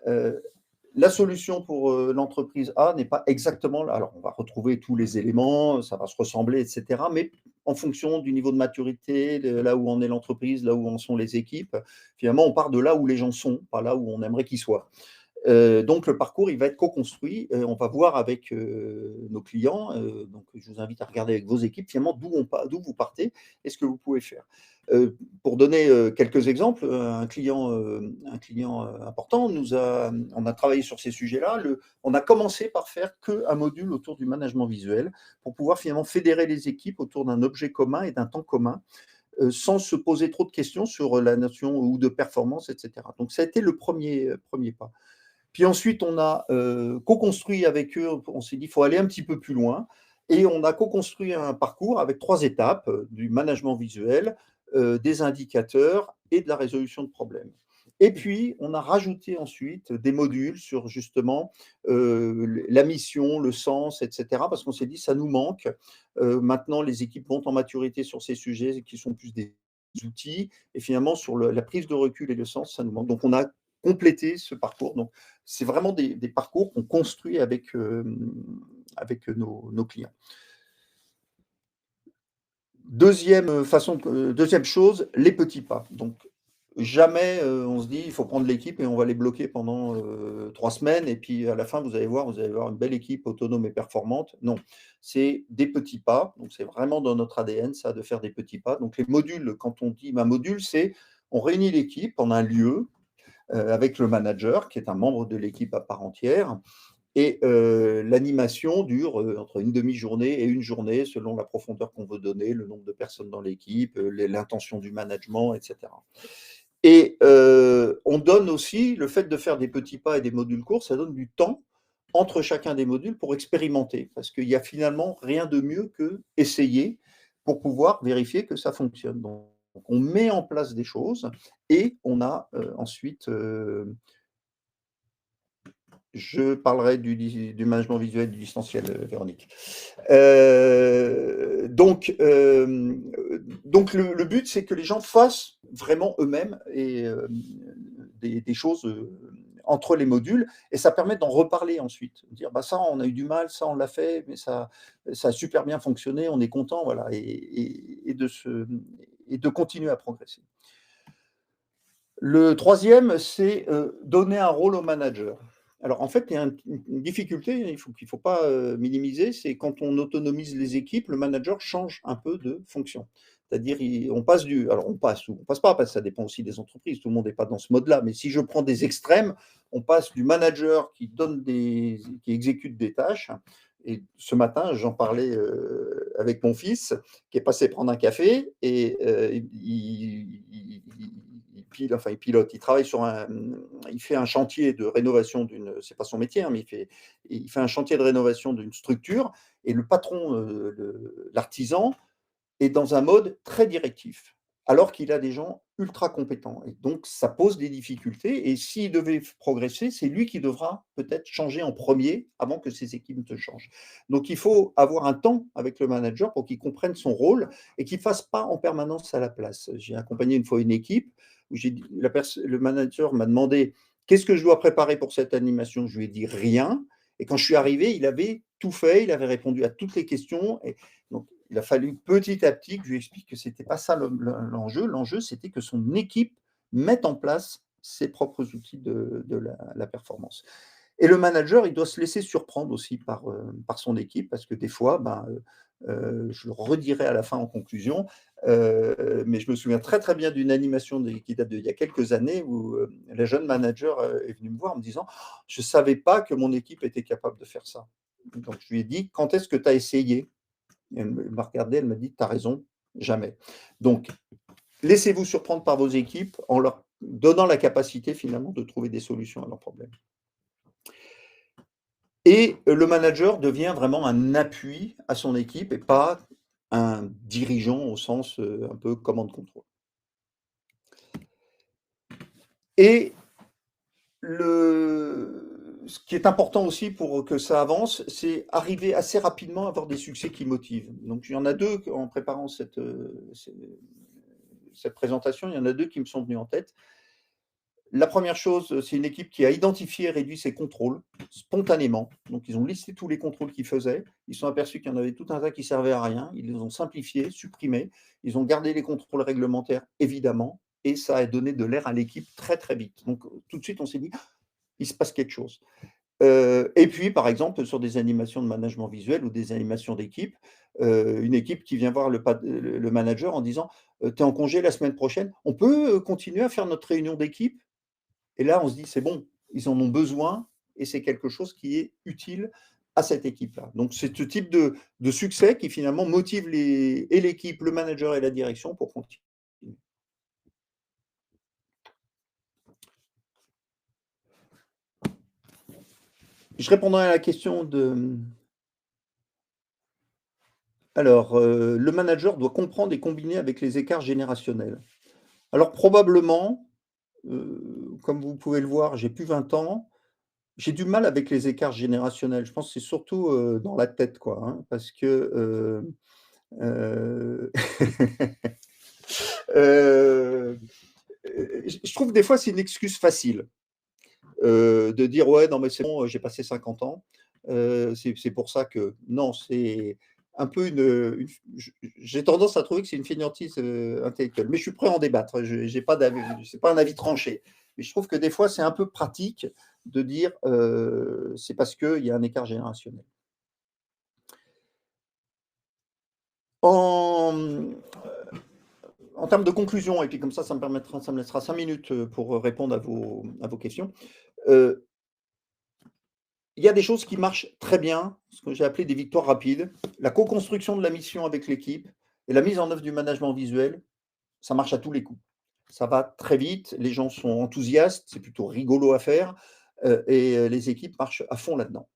A: Heu, la solution pour, l'entreprise A n'est pas exactement là alors on va retrouver tous les éléments, ça va se ressembler et cetera, mais en fonction du niveau de maturité, de là où en est l'entreprise, là où en sont les équipes, finalement on part de là où les gens sont, pas là où on aimerait qu'ils soient. Donc le parcours, il va être co-construit. On va voir avec, nos clients, donc je vous invite à regarder avec vos équipes finalement d'où vous partez et ce que vous pouvez faire. Pour donner, quelques exemples, un client, important on a travaillé sur ces sujets-là. On a commencé par faire qu'un module autour du management visuel pour pouvoir finalement fédérer les équipes autour d'un objet commun et d'un temps commun, sans se poser trop de questions sur, la notion ou de performance et cetera. Donc ça a été le premier pas. Puis ensuite, on a co-construit avec eux, on s'est dit, il faut aller un petit peu plus loin. Et on a co-construit un parcours avec 3 étapes, du management visuel, des indicateurs et de la résolution de problèmes. Et puis, on a rajouté ensuite des modules sur justement la mission, le sens, etc. Parce qu'on s'est dit, ça nous manque. Maintenant, les équipes montent en maturité sur ces sujets qui sont plus des outils. Et finalement, sur la prise de recul et le sens, ça nous manque. Donc, on a complété ce parcours. Donc, c'est vraiment des parcours qu'on construit avec nos clients. Deuxième chose, les petits pas. Donc, jamais on se dit il faut prendre l'équipe et on va les bloquer pendant 3 semaines et puis à la fin vous allez voir une belle équipe autonome et performante. Non, c'est des petits pas. Donc, c'est vraiment dans notre ADN ça de faire des petits pas. Donc, les modules, quand on dit un module, c'est on réunit l'équipe en un lieu avec le manager qui est un membre de l'équipe à part entière. Et l'animation dure, entre une demi-journée et une journée selon la profondeur qu'on veut donner, le nombre de personnes dans l'équipe, l'intention du management et cetera. Et on donne aussi le fait de faire des petits pas et des modules courts, ça donne du temps entre chacun des modules pour expérimenter. Parce qu'il y a finalement rien de mieux qu'essayer pour pouvoir vérifier que ça fonctionne. Donc on met en place des choses et on a, ensuite, je parlerai du management visuel du distanciel, Véronique. Donc le but, c'est que les gens fassent vraiment eux-mêmes et des choses, entre les modules et ça permet d'en reparler ensuite. Dire: «Bah, ça, on a eu du mal, ça, on l'a fait, mais ça a super bien fonctionné, on est content», voilà et de continuer à progresser. Le troisième, c'est, donner un rôle au manager. Alors en fait, il y a une difficulté, qu'il ne faut pas, minimiser, c'est quand on autonomise les équipes, le manager change un peu de fonction. C'est-à-dire on passe alors on passe ou on passe pas, parce que ça dépend aussi des entreprises, tout le monde n'est pas dans ce mode-là, mais si je prends des extrêmes, on passe du manager qui exécute des tâches et ce matin, j'en parlais, avec mon fils qui est passé prendre un café et il pilote, il fait un chantier de rénovation c'est pas son métier, hein, mais il fait un chantier de rénovation d'une structure et le patron, l'artisan est dans un mode très directif, alors qu'il a des gens ultra compétents et donc ça pose des difficultés et s'il devait progresser, c'est lui qui devra peut-être changer en premier avant que ses équipes ne changent. Donc il faut avoir un temps avec le manager pour qu'il comprenne son rôle et qu'il ne fasse pas en permanence à la place. J'ai accompagné une fois une équipe où j'ai dit le manager m'a demandé: «Qu'est-ce que je dois préparer pour cette animation?» Je lui ai dit: «Rien» et quand je suis arrivé, il avait tout fait, il avait répondu à toutes les questions et donc il a fallu petit à petit que je lui explique que c'était pas ça l'enjeu. L'enjeu, c'était que son équipe mette en place ses propres outils de la performance. Et le manager, il doit se laisser surprendre aussi par son équipe parce que des fois, ben, Je le redirai à la fin en conclusion. Mais je me souviens très, très bien d'une animation qui date d'il y a quelques années où la jeune manager est venue me voir en me disant: «Je ne savais pas que mon équipe était capable de faire ça». Donc je lui ai dit: «Quand est-ce que tu as essayé?» Et elle m'a regardé, elle m'a dit: «Tu as raison, jamais». Donc laissez-vous surprendre par vos équipes en leur donnant la capacité finalement de trouver des solutions à leurs problèmes. Et le manager devient vraiment un appui à son équipe et pas un dirigeant au sens, un peu commande-contrôle. Et ce qui est important aussi pour que ça avance, c'est arriver assez rapidement à avoir des succès qui motivent. Donc il y en a 2 en préparant cette présentation, il y en a 2 qui me sont venus en tête. La première chose, c'est une équipe qui a identifié et réduit ses contrôles spontanément. Donc, ils ont listé tous les contrôles qu'ils faisaient. Ils se sont aperçus qu'il y en avait tout un tas qui ne servaient à rien. Ils les ont simplifiés, supprimés. Ils ont gardé les contrôles réglementaires, évidemment. Et ça a donné de l'air à l'équipe très, très vite. Donc, tout de suite, on s'est dit, il se passe quelque chose. Et puis, par exemple, sur des animations de management visuel ou des animations d'équipe, une équipe qui vient voir le manager en disant, tu es en congé la semaine prochaine, on peut continuer à faire notre réunion d'équipe. Et là, on se dit, c'est bon, ils en ont besoin et c'est quelque chose qui est utile à cette équipe-là. Donc, c'est ce type de succès qui finalement motive et l'équipe, le manager et la direction pour continuer. Je répondrai à la question de... Alors, le manager doit comprendre et combiner avec les écarts générationnels. Alors, probablement, comme vous pouvez le voir, j'ai plus 20 ans. J'ai du mal avec les écarts générationnels. Je pense que c'est surtout dans la tête, quoi, hein, parce que euh, euh, je trouve des fois c'est une excuse facile de dire ouais non mais c'est bon j'ai passé 50 ans c'est pour ça que non c'est un peu j'ai tendance à trouver que c'est une fainéantise intellectuelle mais je suis prêt à en débattre j'ai pas d'avis c'est pas un avis tranché mais je trouve que des fois c'est un peu pratique de dire c'est parce qu'il y a un écart générationnel en, en termes de conclusion, et puis comme ça me laissera 5 minutes pour répondre à vos questions. Euh, Il y a des choses qui marchent très bien, ce que j'ai appelé des victoires rapides. La co-construction de la mission avec l'équipe et la mise en œuvre du management visuel, ça marche à tous les coups. Ça va très vite, les gens sont enthousiastes, c'est plutôt rigolo à faire, les équipes marchent à fond là-dedans.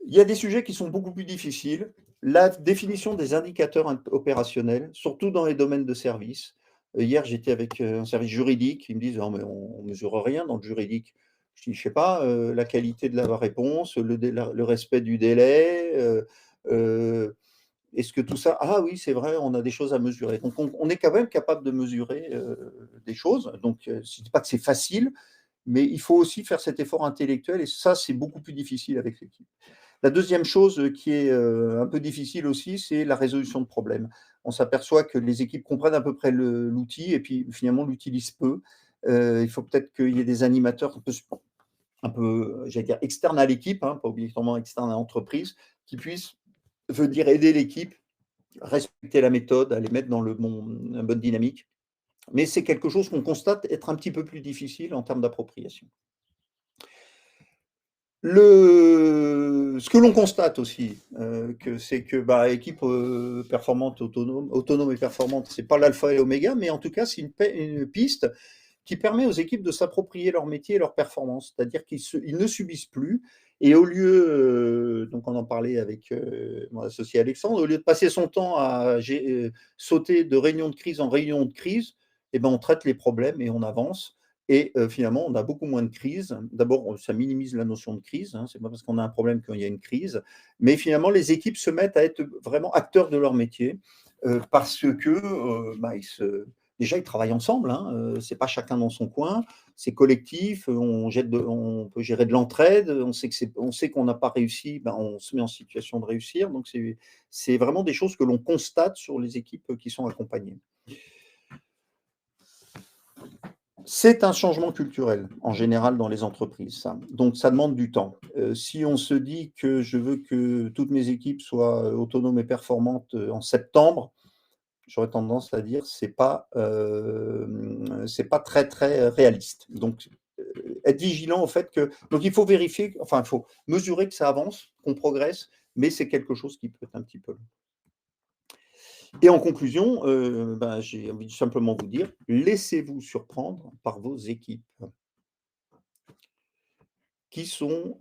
A: Il y a des sujets qui sont beaucoup plus difficiles. La définition des indicateurs opérationnels, surtout dans les domaines de service. Hier, j'étais avec un service juridique. Ils me disent «Non, mais on ne mesure rien dans le juridique». Je dis «Je ne sais pas, la qualité de la réponse, le respect du délai, est-ce que tout ça... Ah oui, c'est vrai, on a des choses à mesurer». Donc, on est quand même capable de mesurer des choses. Donc, je ne dis pas que c'est facile, mais il faut aussi faire cet effort intellectuel. Et ça, c'est beaucoup plus difficile avec l'équipe. La deuxième chose qui est un peu difficile aussi, c'est la résolution de problèmes. On s'aperçoit que les équipes comprennent à peu près l'outil et puis finalement l'utilisent peu. Il faut peut-être qu'il y ait des animateurs un peu j'allais dire, externes à l'équipe, hein, pas obligatoirement externes à l'entreprise, qui puissent venir aider l'équipe, respecter la méthode, à les mettre dans la bonne dynamique. Mais c'est quelque chose qu'on constate être un petit peu plus difficile en termes d'appropriation. Ce que l'on constate aussi, c'est que bah, équipe performante, autonome et performante, c'est pas l'alpha et l'oméga, mais en tout cas, c'est une piste qui permet aux équipes de s'approprier leur métier et leur performance. C'est-à-dire qu'ils ne subissent plus. Et au lieu, donc on en parlait avec mon associé Alexandre, au lieu de passer son temps à sauter de réunion de crise en réunion de crise, eh ben, on traite les problèmes et on avance. Et finalement, on a beaucoup moins de crises. D'abord, ça minimise la notion de crise. Hein. Ce n'est pas parce qu'on a un problème qu'il y a une crise. Mais finalement, les équipes se mettent à être vraiment acteurs de leur métier parce que bah, déjà, ils travaillent ensemble. Hein. Ce n'est pas chacun dans son coin. C'est collectif. On peut gérer de l'entraide. On sait qu'on n'a pas réussi. Ben, on se met en situation de réussir. Donc, c'est vraiment des choses que l'on constate sur les équipes qui sont accompagnées. C'est un changement culturel, en général dans les entreprises, ça. Donc ça demande du temps. Si on se dit que je veux que toutes mes équipes soient, autonomes et performantes, en septembre, j'aurais tendance à dire c'est pas très, très réaliste. Donc, être vigilant au fait que donc il faut vérifier, enfin il faut mesurer que ça avance, qu'on progresse, mais c'est quelque chose qui peut être un petit peu long. Et en conclusion, ben, j'ai envie de simplement vous dire: laissez-vous surprendre par vos équipes qui sont,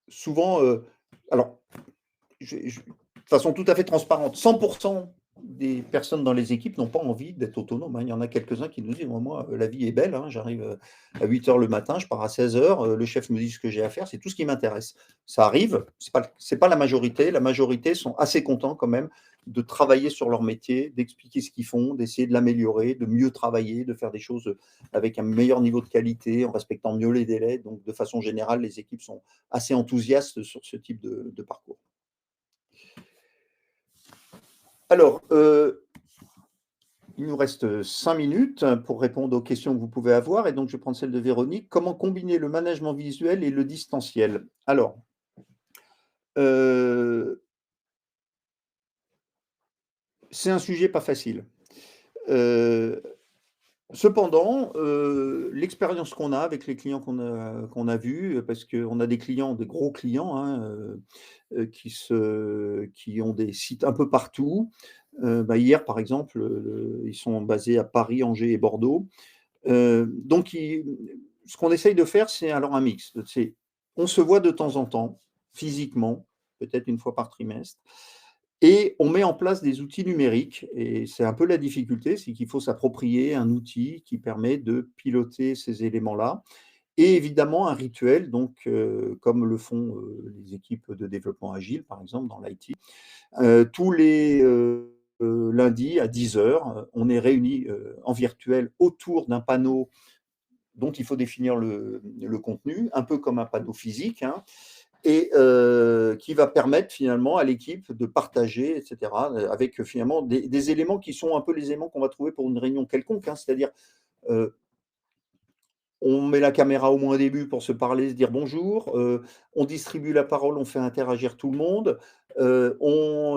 A: souvent, alors de façon tout à fait transparente, 100 des personnes dans les équipes n'ont pas envie d'être autonomes, hein. Il y en a quelques-uns qui nous disent: «Moi, la vie est belle, hein, j'arrive, à 8 heures le matin, je pars à 16 heures, le chef me dit ce que j'ai à faire, c'est tout ce qui m'intéresse». Ça arrive, c'est pas la majorité. La majorité sont assez contents quand même de travailler sur leur métier, d'expliquer ce qu'ils font, d'essayer de l'améliorer, de mieux travailler, de faire des choses, avec un meilleur niveau de qualité, en respectant mieux les délais. Donc de façon générale, les équipes sont assez enthousiastes sur ce type de parcours. Alors, il nous reste 5 minutes pour répondre aux questions que vous pouvez avoir et donc je vais prendre celle de Véronique. Comment combiner le management visuel et le distanciel? Alors, heu, c'est un sujet pas facile. Heu, cependant, l'expérience qu'on a avec les clients qu'on a vus, parce qu'on a des clients, des gros clients, hein, qui ont des sites un peu partout. Bah, hier, par exemple, ils sont basés à Paris, Angers et Bordeaux. Donc ce qu'on essaye de faire, c'est alors un mix. C'est on se voit de temps en temps, physiquement, peut-être une fois par trimestre et on met en place des outils numériques et c'est un peu la difficulté, c'est qu'il faut s'approprier un outil qui permet de piloter ces éléments-là et évidemment un rituel donc comme le font, les équipes de développement agile, par exemple, dans l'IT. Tous les, lundis à 10 heures, on est réunis, en virtuel autour d'un panneau dont il faut définir le contenu, un peu comme un panneau physique, hein, et qui va permettre finalement à l'équipe de partager, et cetera, avec finalement des éléments qui sont un peu les éléments qu'on va trouver pour une réunion quelconque, hein. C'est-à-dire, heu, on met la caméra au moins au début pour se parler, se dire bonjour, on distribue la parole, on fait interagir tout le monde, on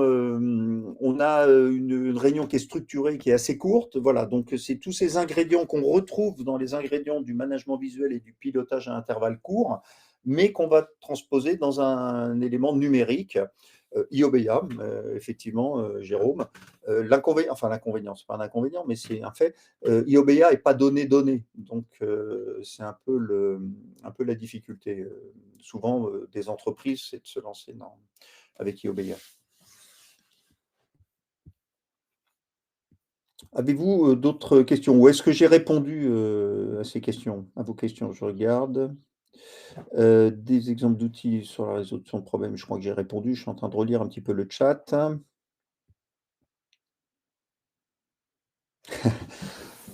A: a, une réunion qui est structurée, qui est assez courte. Voilà, donc c'est tous ces ingrédients qu'on retrouve dans les ingrédients du management visuel et du pilotage à intervalles courts, mais qu'on va transposer dans un élément numérique, IOBIA, effectivement, Jérôme. L'inconvénient, c'est pas un inconvénient, mais c'est un fait, IOBIA est pas donné. Donc c'est un peu la difficulté, souvent, des entreprises, c'est de se lancer avec IOBIA. Avez-vous, d'autres questions? Ou est-ce que j'ai répondu, à ces questions, à vos questions? Je regarde. Des exemples d'outils sur la résolution de problèmes, je crois que j'ai répondu. Je suis en train de relire un petit peu le chat.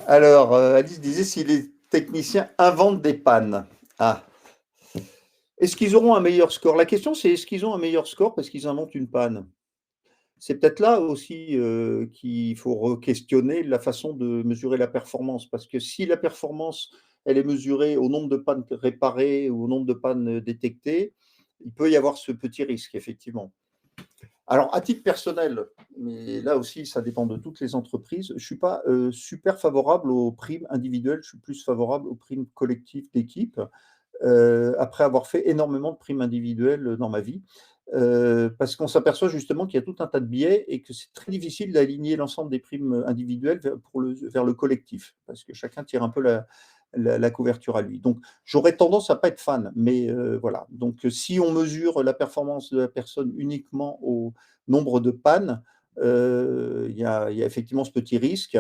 A: Alors, Alice disait: «Si les techniciens inventent des pannes». Ah! Est-ce qu'ils auront un meilleur score? La question, c'est est-ce qu'ils ont un meilleur score parce qu'ils inventent une panne? C'est peut-être là aussi, qu'il faut re-questionner la façon de mesurer la performance. Parce que si la performance, elle est mesurée au nombre de pannes réparées ou au nombre de pannes, détectées, il peut y avoir ce petit risque, effectivement. Alors, à titre personnel, mais là aussi, ça dépend de toutes les entreprises, je ne suis pas, super favorable aux primes individuelles, je suis plus favorable aux primes collectives d'équipe, après avoir fait énormément de primes individuelles, dans ma vie. Parce qu'on s'aperçoit justement qu'il y a tout un tas de biais et que c'est très difficile d'aligner l'ensemble des primes, individuelles vers le collectif. Parce que chacun tire un peu la couverture à lui. Donc j'aurais tendance à pas être fan, mais voilà. Donc si on mesure la performance de la personne uniquement au nombre de pannes, il y a effectivement ce petit risque.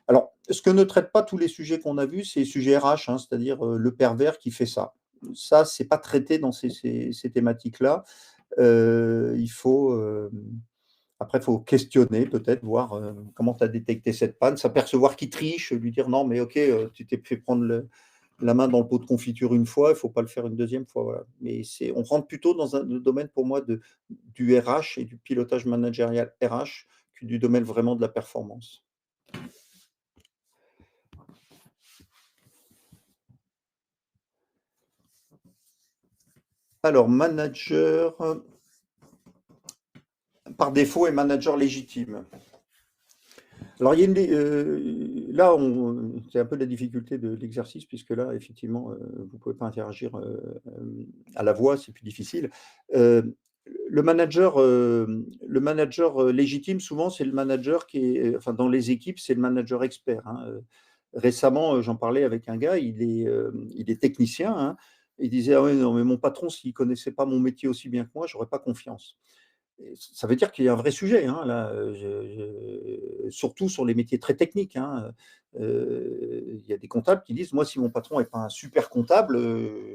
A: Alors, ce que ne traitent pas tous les sujets qu'on a vus, c'est les sujets RH, hein, c'est-à-dire, le pervers qui fait ça. Ça, c'est pas traité dans ces thématiques-là. Il faut, après, il faut questionner peut-être, voir, comment tu as détecté cette panne, s'apercevoir qu'il triche, lui dire: «Non, mais OK, tu t'es fait prendre la main dans le pot de confiture une fois, il ne faut pas le faire une deuxième fois», voilà. Mais on rentre plutôt dans un domaine pour moi du RH et du pilotage managérial RH que du domaine vraiment de la performance. Alors, manager par défaut et manager légitime. Alors, il y a là, c'est un peu la difficulté de l'exercice, puisque là, effectivement, vous ne pouvez pas interagir à la voix, c'est plus difficile. Euh, le manager légitime, souvent, c'est le manager qui est, enfin, dans les équipes, c'est le manager expert, hein. Récemment, j'en parlais avec un gars, il est technicien, hein. Il disait, ah ouais, non, mais mon patron, s'il connaissait pas mon métier aussi bien que moi, j'aurais pas confiance. Et ça veut dire qu'il y a un vrai sujet, hein, là, surtout sur les métiers très techniques, hein. Il y a des comptables qui disent, moi, si mon patron n'est pas un super comptable,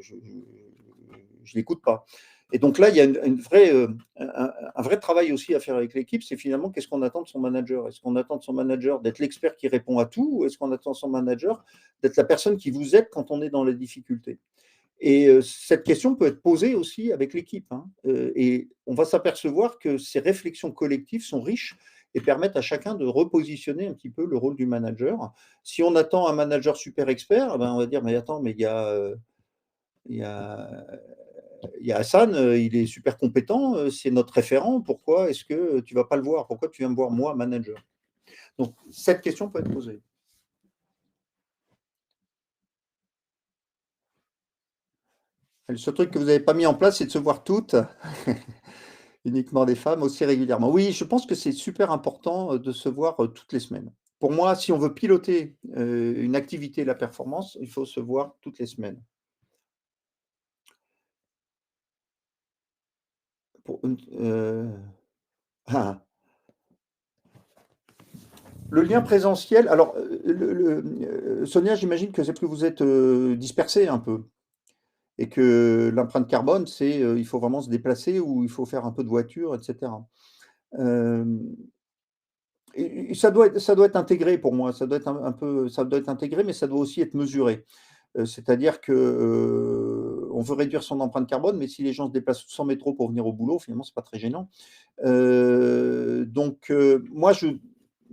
A: je ne l'écoute pas. Et donc là, il y a un vrai travail aussi à faire avec l'équipe, c'est finalement qu'est-ce qu'on attend de son manager. Est-ce qu'on attend de son manager d'être l'expert qui répond à tout, ou est-ce qu'on attend de son manager d'être la personne qui vous aide quand on est dans la difficulté? Et cette question peut être posée aussi avec l'équipe, hein. Et on va s'apercevoir que ces réflexions collectives sont riches et permettent à chacun de repositionner un petit peu le rôle du manager. Si on attend un manager super expert, eh ben, on va dire, mais attends, mais il y a, il y a Hassan, il est super compétent, c'est notre référent, pourquoi est-ce que tu ne vas pas le voir? Pourquoi tu viens me voir, moi, manager? Donc, cette question peut être posée. Le seul truc que vous n'avez pas mis en place, c'est de se voir toutes. Uniquement des femmes, aussi régulièrement. Oui, je pense que c'est super important, de se voir, toutes les semaines. Pour moi, si on veut piloter, une activité, la performance, il faut se voir toutes les semaines. Pour une ah, le lien présentiel, alors, Sonia, j'imagine que c'est parce que vous êtes, dispersés un peu et que l'empreinte carbone, c'est, il faut vraiment se déplacer ou il faut faire un peu de voiture et cetera. Hem et ça doit être intégré pour moi, ça doit être un peu ça doit être intégré, mais ça doit aussi être mesuré. C'est-à-dire que, on veut réduire son empreinte carbone, mais si les gens se déplacent sans métro pour venir au boulot, finalement, c'est pas très gênant. Donc, moi,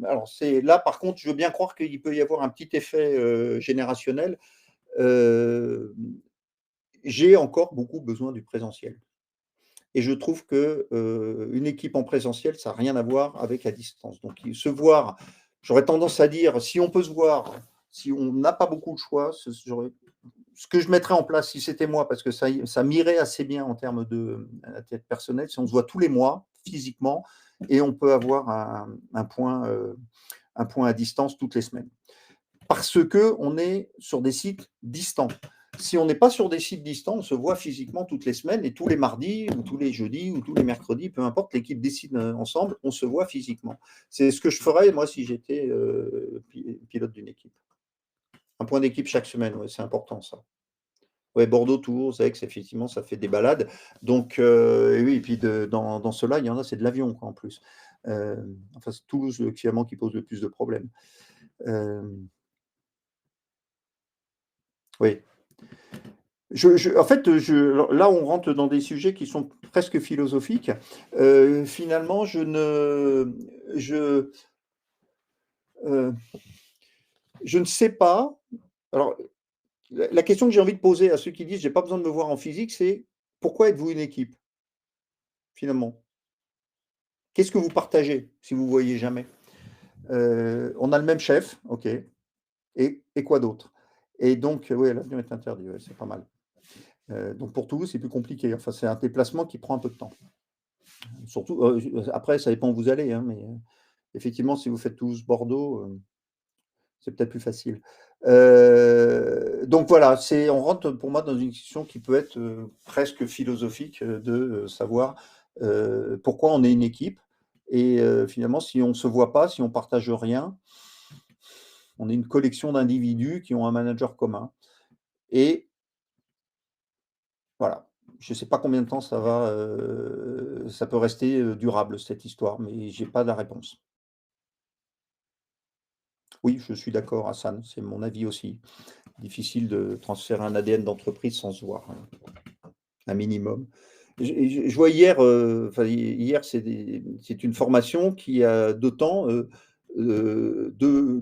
A: alors c'est là, par contre, je veux bien croire qu'il peut y avoir un petit effet, générationnel. Heu, j'ai encore beaucoup besoin du présentiel et je trouve que, une équipe en présentiel, ça a rien à voir avec à distance. Donc se voir, j'aurais tendance à dire, si on peut se voir, si on n'a pas beaucoup de choix, ce que je mettrais en place si c'était moi, parce que ça m'irait assez bien en termes de à titre personnel, si on se voit tous les mois physiquement et on peut avoir un point à distance toutes les semaines. Parce qu'on est sur des sites distants. Si on n'est pas sur des sites distants, on se voit physiquement toutes les semaines et tous les mardis ou tous les jeudis ou tous les mercredis, peu importe, l'équipe décide ensemble, on se voit physiquement. C'est ce que je ferais, moi, si j'étais pilote d'une équipe. Un point d'équipe chaque semaine, ouais, c'est important ça. Ouais, Bordeaux-Tours, Aix, effectivement, ça fait des balades. Donc, et oui, et puis dans ceux-là, il y en a, c'est de l'avion, quoi, en plus. Enfin, c'est Toulouse, finalement, qui pose le plus de problèmes. Oui. En fait, là, on rentre dans des sujets qui sont presque philosophiques. Finalement, euh, je ne sais pas. Alors, la question que j'ai envie de poser à ceux qui disent j'ai pas besoin de me voir en physique, c'est pourquoi êtes-vous une équipe, finalement? Qu'est-ce que vous partagez si vous ne voyez jamais? On a le même chef, OK, et quoi d'autre? Et donc, oui, l'avion est interdit, ouais, c'est pas mal. Donc pour Toulouse, c'est plus compliqué. Enfin, c'est un déplacement qui prend un peu de temps. Surtout, après, ça dépend où vous allez, hein, mais effectivement, si vous faites Toulouse-Bordeaux, c'est peut-être plus facile. Donc voilà, on rentre pour moi dans une discussion qui peut être presque philosophique, de savoir pourquoi on est une équipe. Et finalement, si on ne se voit pas, si on ne partage rien, on est une collection d'individus qui ont un manager commun. Et voilà, je ne sais pas combien de temps ça peut rester durable, cette histoire, mais j'ai pas la réponse. Oui, je suis d'accord, Hassan, c'est mon avis aussi. Difficile de transférer un ADN d'entreprise sans se voir, hein, un minimum. Je vois hier, enfin hier, c'est une formation qui a 2 temps, 2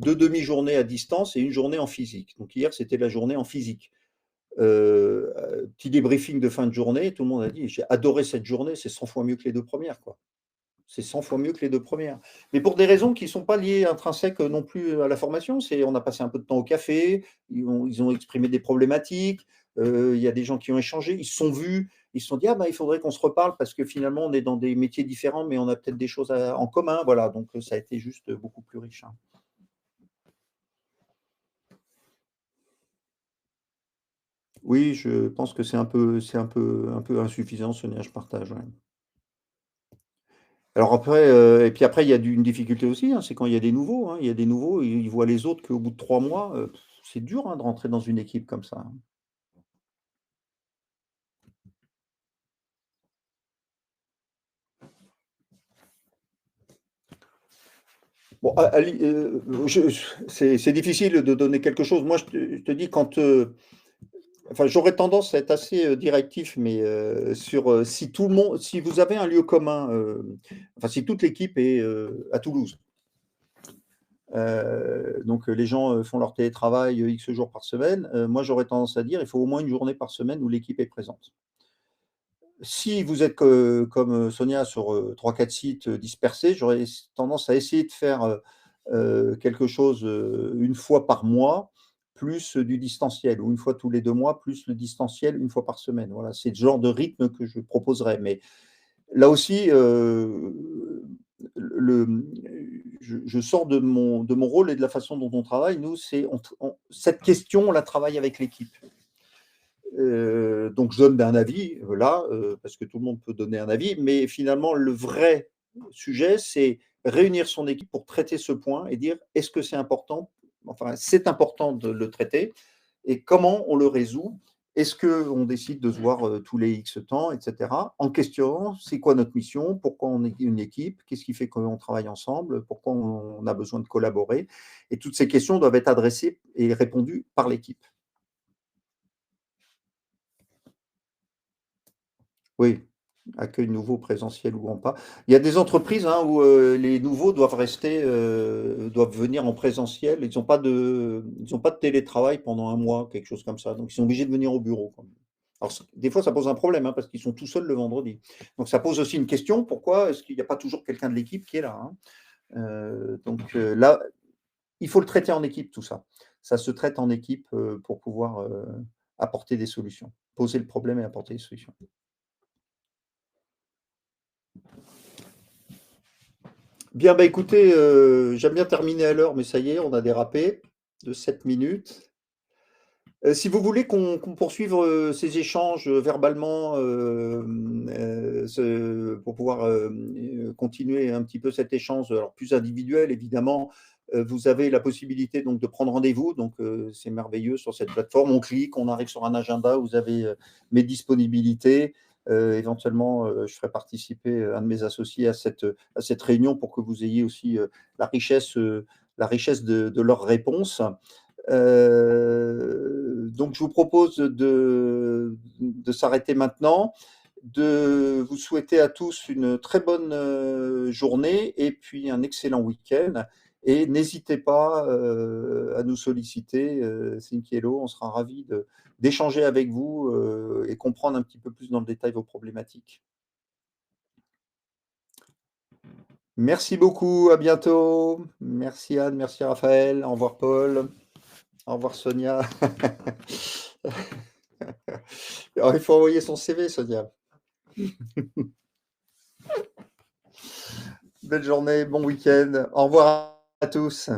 A: demi-journées à distance et une journée en physique. Donc hier, c'était la journée en physique. Petit débriefing de fin de journée, tout le monde a dit: «J'ai adoré cette journée, c'est 100 fois mieux que les 2 premières, quoi». C'est 100 fois mieux que les 2 premières. Mais pour des raisons qui ne sont pas liées intrinsèques, non plus à la formation. C'est on a passé un peu de temps au café, ils ont exprimé des problématiques, il y a des gens qui ont échangé, ils se sont vus, ils se sont dit: «Ah bah, il faudrait qu'on se reparle parce que finalement on est dans des métiers différents, mais on a peut-être des choses en commun». Voilà, donc ça a été juste beaucoup plus riche, hein. Oui, je pense que c'est un peu insuffisant, Sonia, je partage, ouais. Alors après, et puis après il y a une difficulté aussi, hein, c'est quand il y a des nouveaux, hein. Il y a des nouveaux, ils voient les autres qu'au bout de 3 mois, c'est dur, hein, de rentrer dans une équipe comme ça, hein. Bon, c'est difficile de donner quelque chose. Moi, je te dis quand, enfin, j'aurais tendance à être assez, directif, mais, sur, si vous avez un lieu commun, enfin, si toute l'équipe est, à Toulouse, donc, les gens, font leur télétravail, X jours par semaine, moi, j'aurais tendance à dire: «Il faut au moins une journée par semaine où l'équipe est présente». Si vous êtes comme, Sonia sur, 3-4 sites, dispersés, j'aurais tendance à essayer de faire, quelque chose, 1 fois par mois, plus, du distanciel, ou 1 fois tous les 2 mois, plus le distanciel 1 fois par semaine. Voilà, c'est le genre de rythme que je proposerais. Mais là aussi, le je sors de mon rôle et de la façon dont on travaille. Nous, c'est on cette question, on la travaille avec l'équipe. Donc je donne un avis, là, parce que tout le monde peut donner un avis, mais finalement le vrai sujet, c'est réunir son équipe pour traiter ce point et dire: «Est-ce que c'est important?» Enfin, c'est important de le traiter et comment on le résout? Est-ce qu'on décide de se voir, tous les X temps, et cetera? En questionnant, c'est quoi notre mission? Pourquoi on est une équipe? Qu'est-ce qui fait qu'on travaille ensemble? Pourquoi on a besoin de collaborer? Et toutes ces questions doivent être adressées et répondues par l'équipe. Oui, accueil nouveau présentiel ou en pas. Il y a des entreprises, hein, où, les nouveaux doivent venir en présentiel. Ils ont pas de télétravail pendant un mois, quelque chose comme ça. Donc ils sont obligés de venir au bureau, quoi. Alors des fois ça pose un problème, hein, parce qu'ils sont tout seuls le vendredi. Donc ça pose aussi une question: pourquoi est-ce qu'il n'y a pas toujours quelqu'un de l'équipe qui est là, hein? Donc là, il faut le traiter en équipe, tout ça. Ça se traite en équipe, pour pouvoir, apporter des solutions. Poser le problème et apporter des solutions. Bien, bah, écoutez, j'aime bien terminer à l'heure, mais ça y est, on a dérapé de 7 minutes. Si vous voulez qu'on poursuive, ces échanges, verbalement, pour pouvoir, continuer un petit peu cet échange, alors plus individuel évidemment, vous avez la possibilité donc de prendre rendez-vous, donc c'est merveilleux sur cette plateforme. On clique, on arrive sur un agenda, vous avez, mes disponibilités. Éventuellement, je ferai participer, un de mes associés à cette réunion pour que vous ayez aussi, la richesse de leurs réponses. Donc je vous propose de s'arrêter maintenant, de vous souhaiter à tous une très bonne, journée et puis un excellent week-end, et n'hésitez pas, à nous solliciter, Cinky Hello, on sera ravis d'échanger avec vous, et comprendre un petit peu plus dans le détail vos problématiques. Merci beaucoup, à bientôt. Merci Anne, merci Raphaël, au revoir Paul, au revoir Sonia. Alors, il faut envoyer son CV, Sonia. Belle journée, bon week-end. Au revoir à tous.